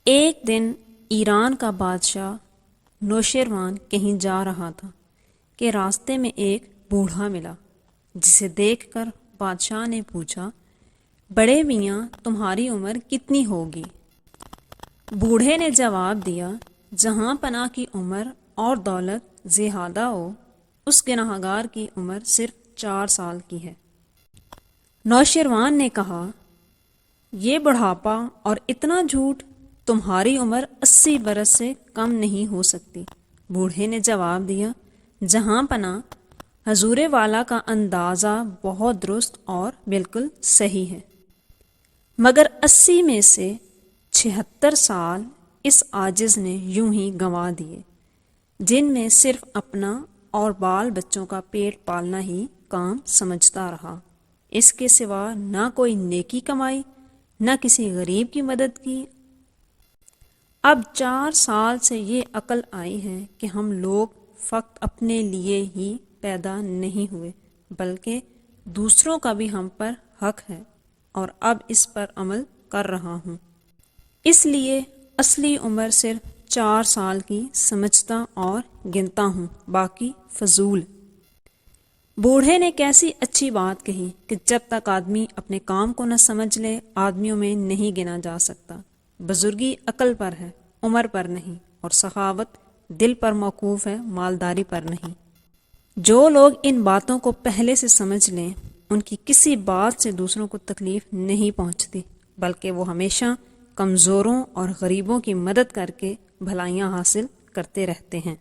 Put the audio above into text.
ایک دن ایران کا بادشاہ نوشیروان کہیں جا رہا تھا کہ راستے میں ایک بوڑھا ملا، جسے دیکھ کر بادشاہ نے پوچھا، بڑے میاں تمہاری عمر کتنی ہوگی؟ بوڑھے نے جواب دیا، جہاں پناہ کی عمر اور دولت زیادہ ہو، اس گنہگار کی عمر صرف 4 سال کی ہے۔ نوشیروان نے کہا، یہ بڑھاپا اور اتنا جھوٹ، تمہاری عمر 80 برس سے کم نہیں ہو سکتی۔ بوڑھے نے جواب دیا، جہاں پناہ حضور والا کا اندازہ بہت درست اور بالکل صحیح ہے، مگر 80 میں سے 76 سال اس عاجز نے یوں ہی گنوا دیے، جن میں صرف اپنا اور بال بچوں کا پیٹ پالنا ہی کام سمجھتا رہا، اس کے سوا نہ کوئی نیکی کمائی، نہ کسی غریب کی مدد کی۔ اب 4 سال سے یہ عقل آئی ہے کہ ہم لوگ فقط اپنے لیے ہی پیدا نہیں ہوئے، بلکہ دوسروں کا بھی ہم پر حق ہے، اور اب اس پر عمل کر رہا ہوں۔ اس لیے اصلی عمر صرف 4 سال کی سمجھتا اور گنتا ہوں، باقی فضول۔ بوڑھے نے کیسی اچھی بات کہی کہ جب تک آدمی اپنے کام کو نہ سمجھ لے، آدمیوں میں نہیں گنا جا سکتا۔ بزرگی عقل پر ہے، عمر پر نہیں، اور سخاوت دل پر موقوف ہے، مالداری پر نہیں۔ جو لوگ ان باتوں کو پہلے سے سمجھ لیں، ان کی کسی بات سے دوسروں کو تکلیف نہیں پہنچتی، بلکہ وہ ہمیشہ کمزوروں اور غریبوں کی مدد کر کے بھلائیاں حاصل کرتے رہتے ہیں۔